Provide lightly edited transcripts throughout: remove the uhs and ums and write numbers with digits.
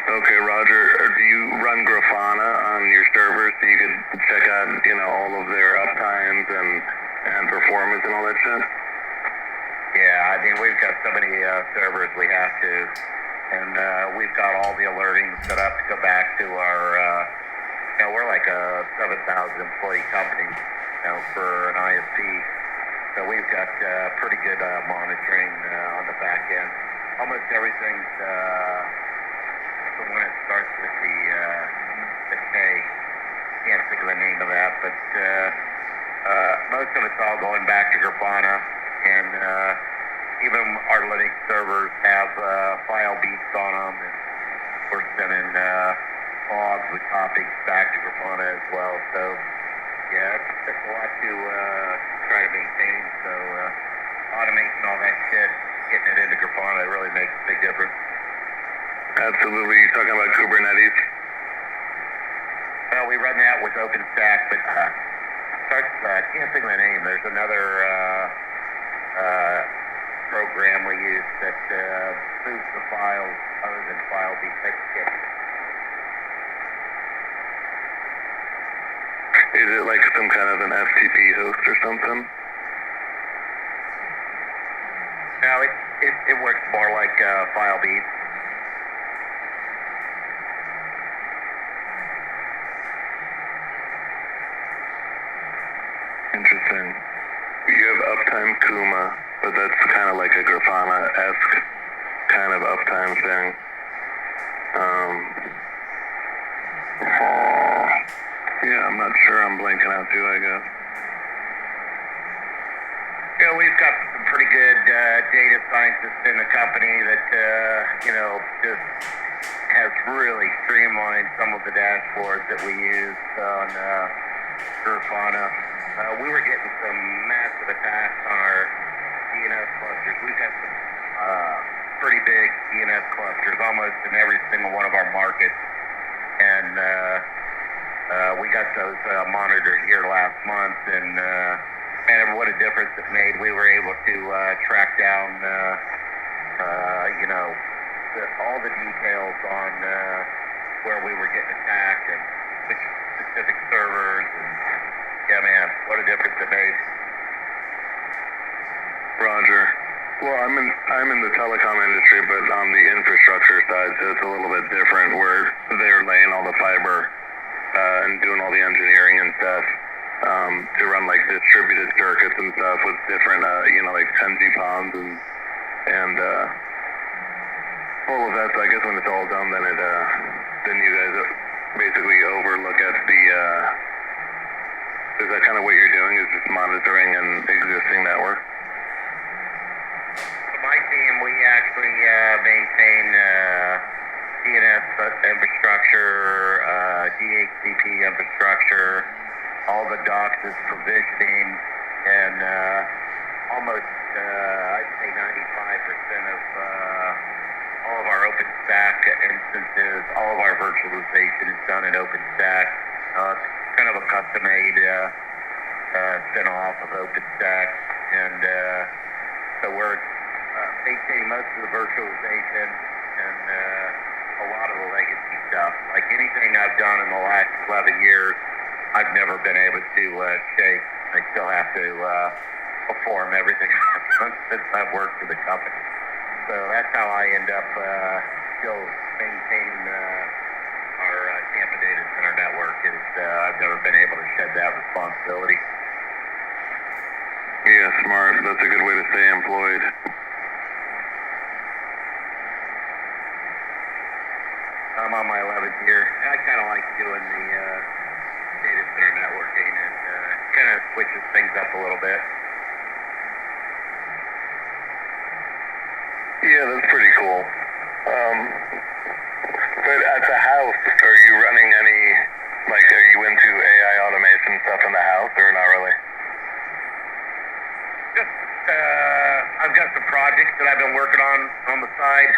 Okay, Roger. Do you run Grafana on your servers so you could check out, all of their uptimes and performance and all that shit? Yeah, I mean, we've got so many servers we have to, and we've got all the alerting set up to go back to our, we're like a 7,000 employee company, for an ISP. So we've got pretty good monitoring on the back end. Almost everything's, when it starts with the K, can't think of the name of that, but most of it's all going back to Grafana, and even our Linux servers have file beats on them, and we're sending logs with topics back to Grafana as well. So yeah, it's a lot to try to maintain. So automating all that shit, getting it into Grafana, really makes a big difference. Absolutely. You're talking about Kubernetes? Well, we run that with OpenStack, but I can't think of the name. There's another program we use that moves the files other than file beats. Is it like some kind of an FTP host or something? No, it works more like file beats. Interesting. You have Uptime Kuma, but that's kind of like a Grafana-esque kind of uptime thing. Yeah, I'm not sure. I'm blanking out too, I guess. Yeah, we've got some pretty good data scientists in the company that, just has really streamlined some of the dashboards that we use on Grafana. We were getting some massive attacks on our DNS clusters. We've got some pretty big DNS clusters almost in every single one of our markets. And we got those monitored here last month, and man, what a difference it made. We were able to track down, all the details on where we were getting attacked and which specific servers. And yeah, man, what a difference it made. Roger. Well, I'm in the telecom industry, but on the infrastructure side, so it's a little bit different. Where they're laying all the fiber and doing all the engineering and stuff to run like distributed circuits and stuff with different, like 10G pounds and all of that. So I guess when it's all done, then you guys basically overlook at the. Is that kind of what you're doing? Is just monitoring an existing network? My team, we actually maintain DNS infrastructure, DHCP infrastructure, all the DOCSIS provisioning, and almost, I'd say 95% of all of our OpenStack instances, all of our virtualization is done in OpenStack. It's kind of a custom-made spin-off of OpenStack, and so we're maintaining most of the virtualization and a lot of the legacy stuff. Like anything I've done in the last 11 years, I've never been able to shake. I still have to perform everything I've done since I've worked for the company. So that's how I end up still maintaining our Tampa data center network. I've never been able to shed that responsibility. Yeah, smart. That's a good way to stay employed. I'm on my 11th year. I kind of like doing the data center networking, and kind of switches things up a little bit. Yeah, that's pretty cool. But at the house, are you running any, are you into AI automation stuff in the house, or not really? Just, I've got some projects that I've been working on the side,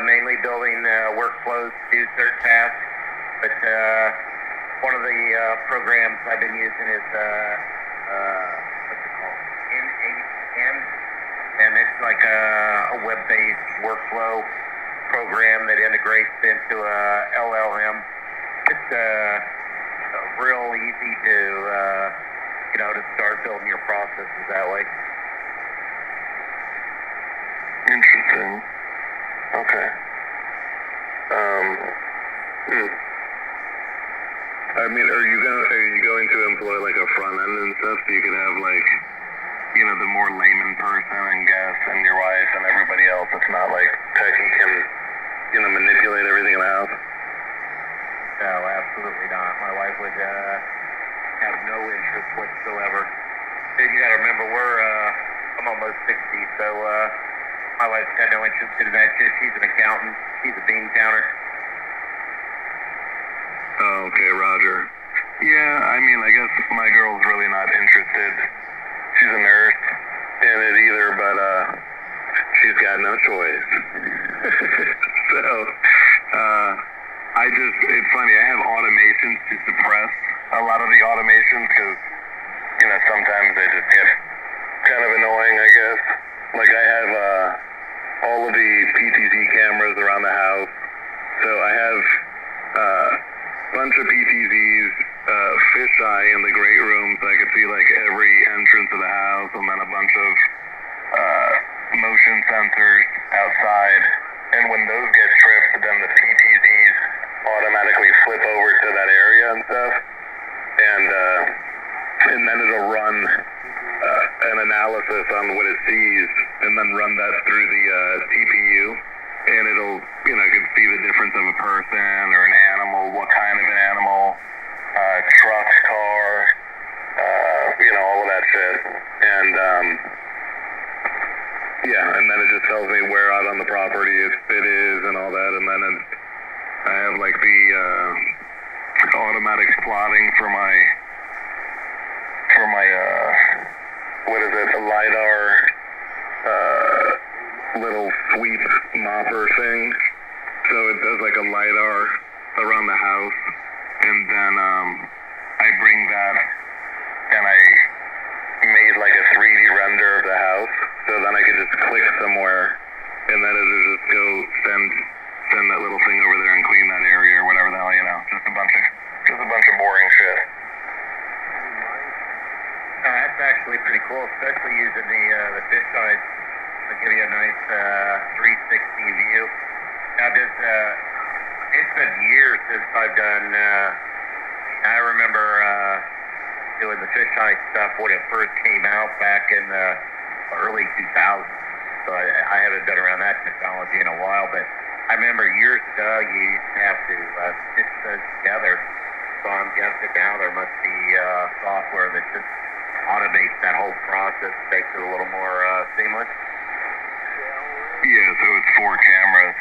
mainly building workflows to do certain tasks. But one of the programs I've been using is what's it called? N8N, and it's like a web-based workflow program that integrates into LLM. It's real easy to to start building your processes that way. Interesting. Okay. I mean, are you going to employ like a front end and stuff so you could have like, the more layman person and guests and your wife and everybody else? It's not like techie can, manipulate everything in the house. No, absolutely not. My wife would have no interest whatsoever. Dude, you gotta remember, I'm almost 60, so my wife's got no interest in that shit. She's an accountant. She's a bean counter. Oh, okay, Roger. Yeah, I mean, I guess my girl's really not interested. She's a nurse in it either, but she's got no choice. So, it's funny, I have automations to suppress a lot of the automations because, sometimes they just get kind of annoying, I guess. Like I have all of the PTZ cameras around the house. So I have bunch of PTZs, fisheye in the great room so I could see like every entrance of the house, and then a bunch of motion sensors outside. And when those get tripped, then the PTZs automatically flip over to that area and stuff. And then it'll run an analysis on what it sees, and then run that through the TPU. And it'll, can see the difference of a person or an animal, what kind of an animal, truck, car, all of that shit. And, and then it just tells me where out on the property it is and all that. And then I have like the automatic plotting for my what is it, a LiDAR little sweep mopper thing. So it does like a LiDAR around the house, and then I bring that and I made like a 3D render of the house, so then I could just click somewhere and then it'll just go send that little thing over there and clean that area or whatever the hell, just a bunch of boring shit. That's actually pretty cool, especially using the fisheye to give you a nice 360 view. Now, it's been years since I've done. I remember doing the fisheye stuff when it first came out back in the early 2000s. So I haven't been around that technology in a while, but I remember years ago you used to have to stitch those together. So I'm guessing now there must be software that just automates that whole process, makes it a little more seamless. Yeah, so it's 4 cameras.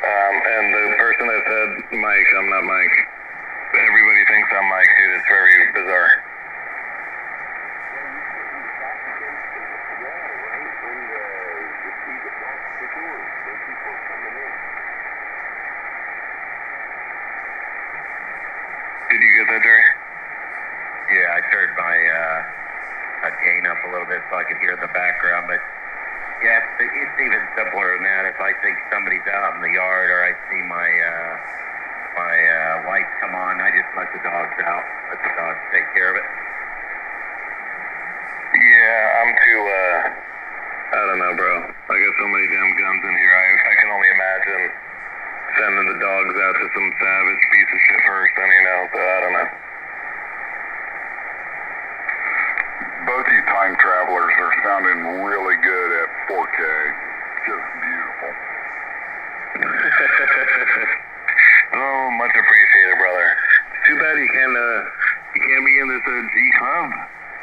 And the person that said Mike, I'm not Mike. Everybody thinks I'm Mike, dude. It's very bizarre. Did you get that, Jerry? Yeah, I turned my gain up a little bit so I could hear the background, but yeah, it's even simpler than that. If I think somebody's out in the yard or I see my lights come on, I just let the dogs out, let the dogs take care of it. Yeah, I'm too, I don't know, bro. I got so many damn guns in here. I can only imagine sending the dogs out to some savage piece of shit person, so I don't know. Both you time travelers are sounding really good at 4K. Just beautiful. Oh, much appreciated, brother. Too bad you can't be in this G club,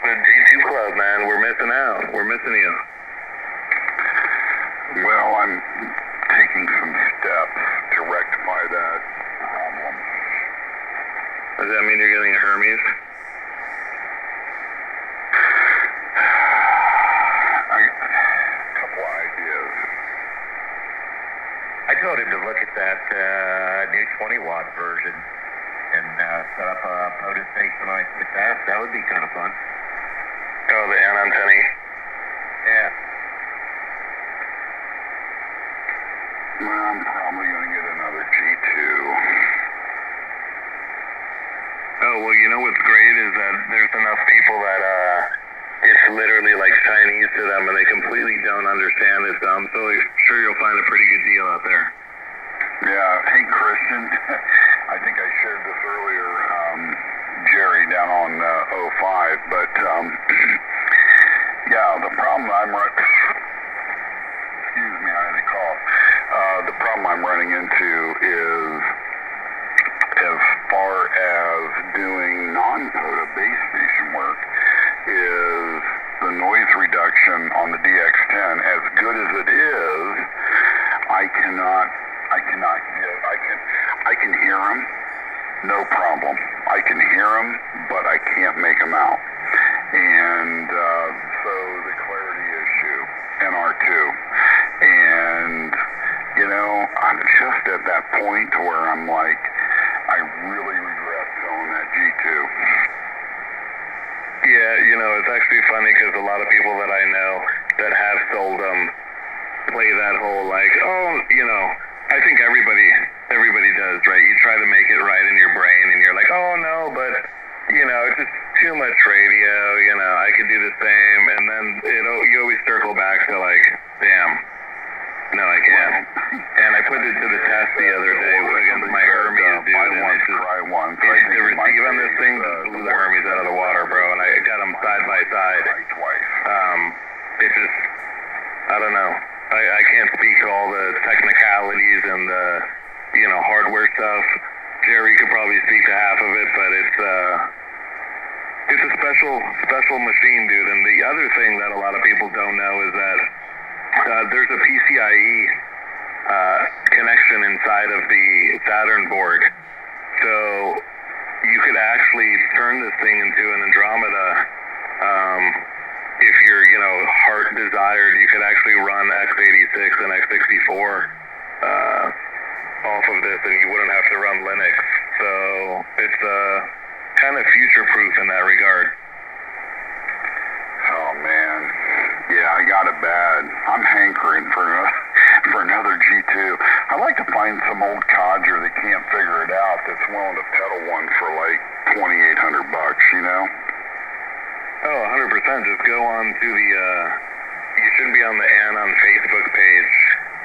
the G2 club, man. We're missing out. We're missing you. Well, I'm taking some steps to rectify that problem. Does that mean you're getting a Hermes? I told him to look at that new 20-watt version and set up a POTUS station like that. That would be kind of fun. Oh, the antennae. Yeah. Well, I'm probably probably going to get another G2. Oh, well, you know what's great is that there's enough people that it's literally like Chinese to them and they completely don't understand it. So I'm so sure you'll find a pretty good deal out there. Yeah. Hey, Christian. I think I shared this earlier, Jerry down on 05, but yeah, the problem excuse me, I had a cough. The problem I'm running into is, as far as doing non-POTA base station work, is the noise reduction on the DX10. As good as it is, I can hear them, no problem. I can hear them, but I can't make them out. And so the clarity issue, NR2. And, you know, I'm just at that point to where I'm like, I really regret selling that G2. Yeah, you know, it's actually funny because a lot of people that I know that have sold them play that whole like, oh, you know, I think everybody does, right? You try to make it right in your brain and you're like, oh no, but, you know, it's just too much radio, you know, I could do the same. And then you always circle back to like, damn, no, I can't. And I put it to the test the other day against my Hermes, dude, and it's just, the receive on this thing just blew the Hermes out of the water, bro, and I got them side by side. It's just, I don't know. I can't speak to all the technicalities and the, you know, hardware stuff. Jerry could probably speak to half of it, but it's a special machine, dude. And the other thing that a lot of people don't know is that there's a PCIe connection inside of the Saturn board. So you could actually turn this thing into an Andromeda. If you're, you know, heart desired, you could actually run x86 and x64 off of this, and you wouldn't have to run Linux. So it's kind of future-proof in that regard. Oh man, yeah, I got it bad. I'm hankering for another G2. I'd like to find some old codger that can't figure it out that's willing to peddle one for like $2,800, you know? Oh, 100%. Just go on to the, you should be on the Anon Facebook page,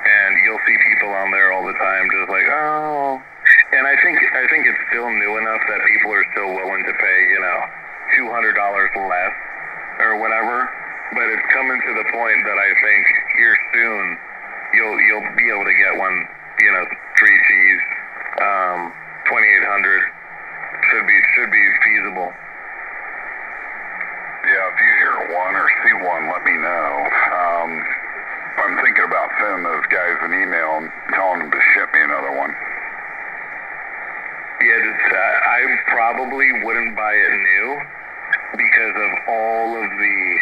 and you'll see people on there all the time just like, oh. And I think it's still new enough that people are still willing to pay, you know, $200 less or whatever. But it's coming to the point that I think here soon you'll be able to get one, you know, 3Gs, 2800 should be feasible. Yeah, if you hear one or see one, let me know. I'm thinking about sending those guys an email and telling them to ship me another one. Yeah, I probably wouldn't buy it new because of all of the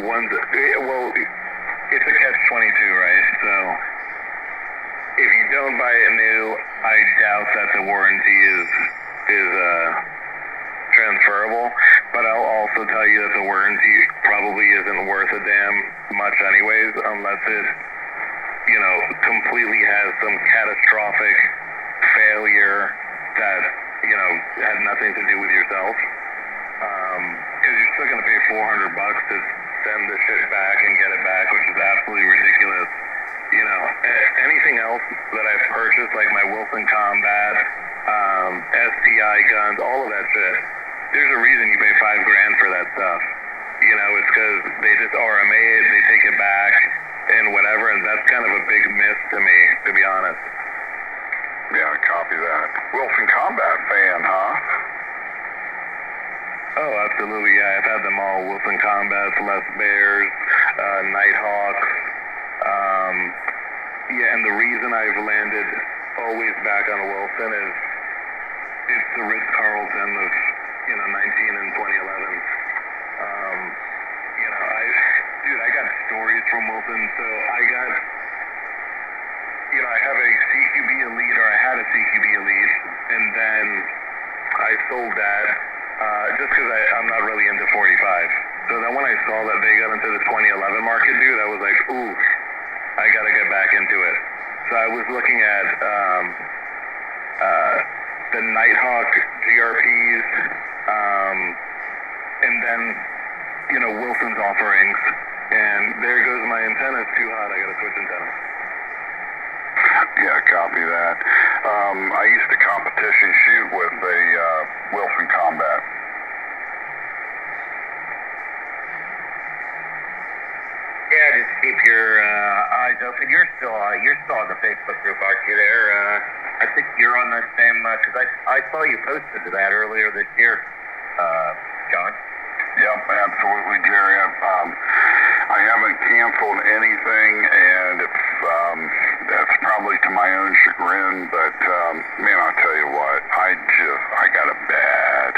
ones that, well, it's a catch-22, right? So if you don't buy it new, I doubt that the warranty is transferable, but I'll also tell you that the warranty probably isn't worth a damn much anyways, unless it, you know, completely has some catastrophic failure that, you know, had nothing to do with yourself. Because you're still going to pay $400 to send the shit back and get it back, which is absolutely ridiculous. You know, anything else that I've purchased, like my Wilson Combat, STI guns, all of that shit, there's a reason you pay $5,000 for that stuff. You know, it's because they just RMA it, they take it back, and whatever, and that's kind of a big miss to me, to be honest. Yeah, copy that. Wilson Combat fan, huh? Oh, absolutely, yeah. I've had them all. Wilson Combats, Les Bears, Nighthawks. Yeah, and the reason I've landed always back on a Wilson is it's the Ritz-Carlton of, you know, 19 and 2011. You know, I got stories from Wilson, so I got, you know, I have a CQB Elite, or I had a CQB Elite, and then I sold that just because I'm not really into 45. So then when I saw that they got into the 2011 market, dude, I was like, ooh, I gotta get back into it. So So I was looking at the Nighthawk GRPs, and then, Wilson's offerings. And there goes my antenna. It's too hot. I got to switch antenna. Yeah, copy that. I used to competition shoot with a Wilson Combat. Yeah, just keep your eyes open. You're still on the Facebook group, aren't you? There, I think you're on the same. Because I saw you posted to that earlier this year, John. Yep, absolutely, Jerry. I haven't canceled anything, and that's probably to my own chagrin. But man, I'll tell you what, I got a bad.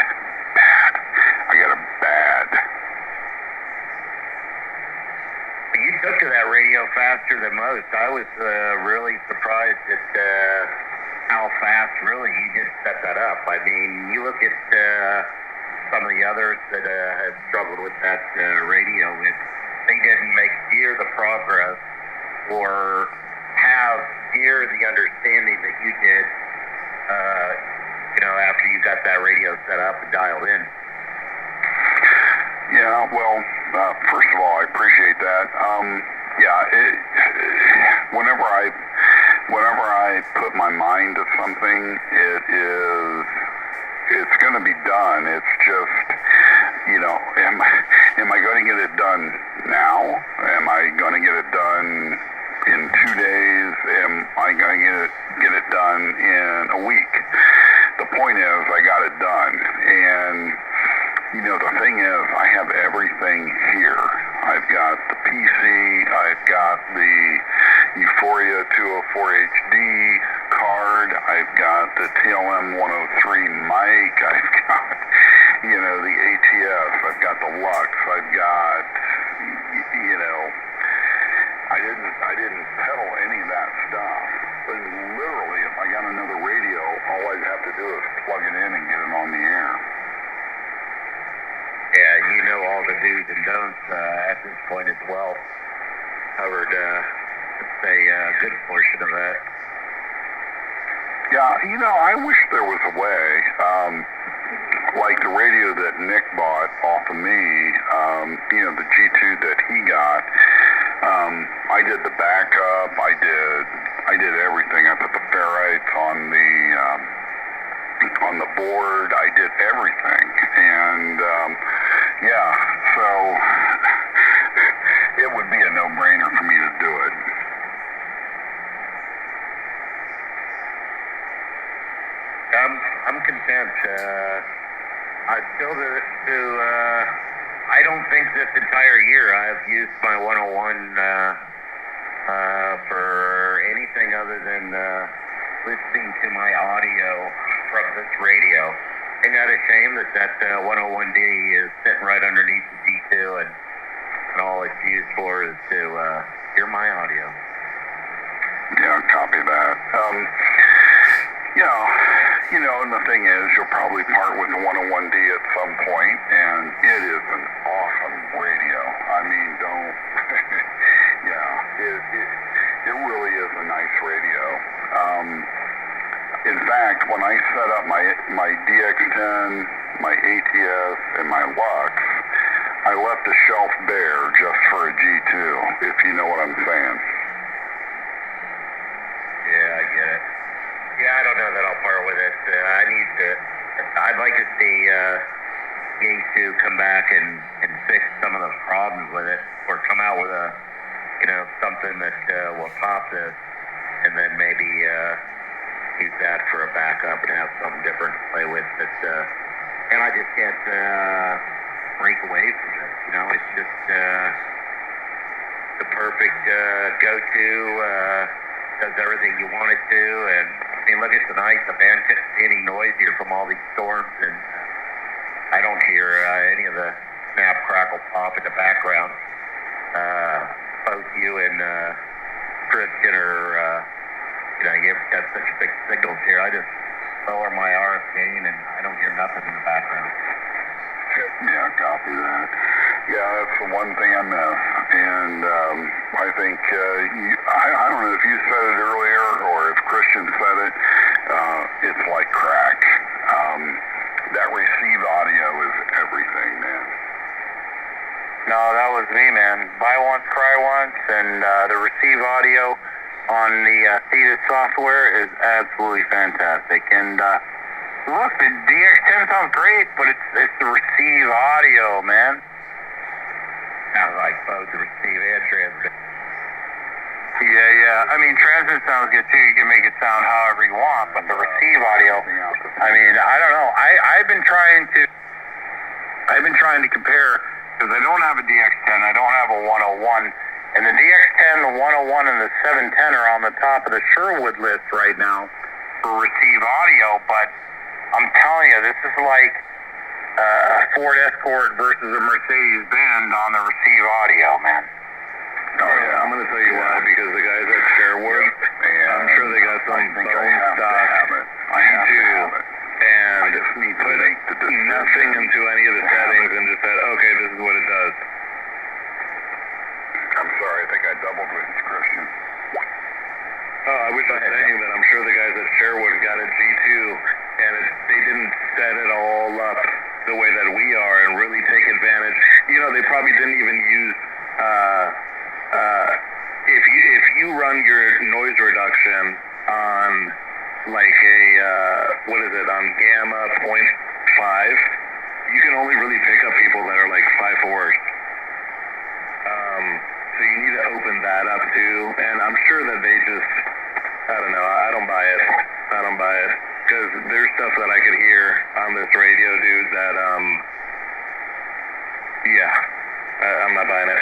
You took to that radio faster than most. I was really surprised at how fast, really, you just set that up. I mean, you look at some of the others that have struggled with that radio. They didn't make near the progress or have near the understanding that you did, after you got that radio set up and dialed in. Yeah, well, first of all, I appreciate that. Whenever I put my mind to something, it's going to be done. It's just, am I going to get it done now? Am I going to get it done in 2 days? Am I going to get it done in a week? The point is, I got it done. And the thing is, I have everything here. I've got the PC, I've got the Euphoria 204 HD card, I've got the TLM 103 mic, I've got, the ATF, I've got the Lux, I've got, I didn't pedal any of that stuff. But literally, if I got another radio, all I'd have to do is plug it in and get it on the air. Yeah, all the do's and don'ts at this point as well. Covered, let's say, a good portion of that. Yeah, I wish there was a way, like the radio that Nick bought off of me, the G2 that he got. I did the backup. I did everything. I put the ferrites on the board. I did everything, and so it would be a no-brainer for me to do it. I'm content. I still I don't think this entire year I've used my 101 for anything other than listening to my audio from this radio. Ain't that a shame that 101D is sitting right underneath the D2 and all it's used for is to hear my audio. Yeah, copy that. And the thing is, you'll probably part with the 101D at some point, and it is an awesome radio. I mean, it really is a nice radio. In fact, when I set up my DX10, my ATS, and my Lux, I left the shelf bare just for a G2, if you know what I'm saying. Yeah, I get it. Yeah, I don't know that I'll part with it. I'd like to see Yaesu come back and fix some of the problems with it, or come out with something that will top this, and then maybe use that for a backup and have something different to play with. And I just can't break away from it. It's just the perfect go-to. Does everything you want it to, and look at tonight. The band couldn't see any noise here from all these storms, and I don't hear any of the snap, crackle, pop in the background. Both you and Christian are, you've got such big signals here. I just lower my RF gain, and I don't hear nothing in the background. Yeah, copy that. Yeah, that's the one thing I miss. And I think, I don't know if you said it earlier or if Christian said it, it's like crack. That receive audio is everything, man. No, that was me, man. Buy once, cry once, and the receive audio on the Thetis software is absolutely fantastic. And look, the DX10 sounds great, but it's the receive audio, man. Not like both the receive and transmit. Yeah. I mean, transmit sounds good too. You can make it sound however you want, but the receive audio, I mean, I don't know. I've been trying to compare, because I don't have a DX10, I don't have a 101, and the DX10, the 101, and the 710 are on the top of the Sherwood list right now for receive audio, but I'm telling you, this is like a Ford Escort versus a Mercedes-Benz on the receive audio, man. Oh, yeah. I'm going to tell you why, because the guys at Sherwood, I'm sure they got some bone stock G2, and I just need to make the decision. nothing into any of the settings and just said, okay, this is what it does. I'm sorry, I think I doubled with Christian. Oh, I was just saying that I'm sure the guys at Sherwood got a G2, and they didn't set it all up the way that we are and really take advantage. You know, they probably didn't even use, if you run your noise reduction on like what is it, on gamma 0.5, you can only really pick up people that are like 5 worst. So you need to open that up too, and I'm sure that they just, I don't know, I don't buy it, because there's stuff that I could hear on this radio, dude, that, I'm not buying it.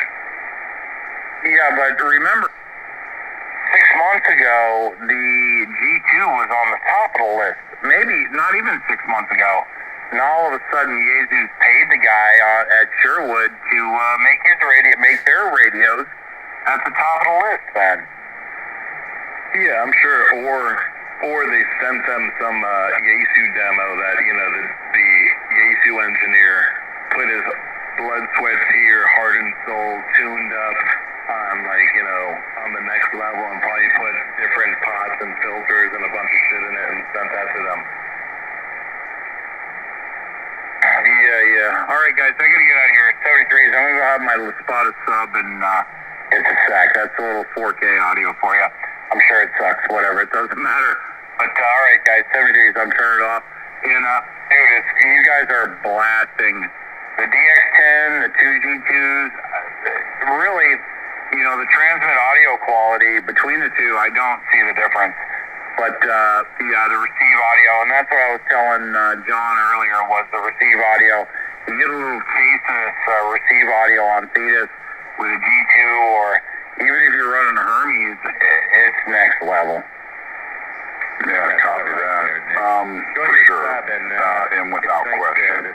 Yeah, but remember, 6 months ago, the G2 was on the top of the list. Maybe not even 6 months ago. And all of a sudden, Jesus paid the guy at Sherwood to make their radios at the top of the list, man. Yeah, I'm sure, or they sent them some Yaesu demo that, you know, the Yaesu engineer put his blood, sweat, tear, heart and soul tuned up on, like, you know, on the next level, and probably put different pots and filters and a bunch of shit in it and sent that to them. Yeah. All right, guys, I gotta get out of here. It's 73s. I'm gonna go have my spotted sub and it's a sec. That's a little 4K audio for you. I'm sure it sucks. Whatever. It doesn't matter. But all right, guys, 73s. I'm turning it off. And dude, you guys are blasting the DX10, the 2G2s. Really, you know, the transmit audio quality between the two, I don't see the difference. But, the receive audio, and that's what I was telling John earlier, was the receive audio. You get a little taste of this receive audio on Thetis with a G2, or even if you're running a Hermes, it's next level. Yeah, copy that. For sure. And without question.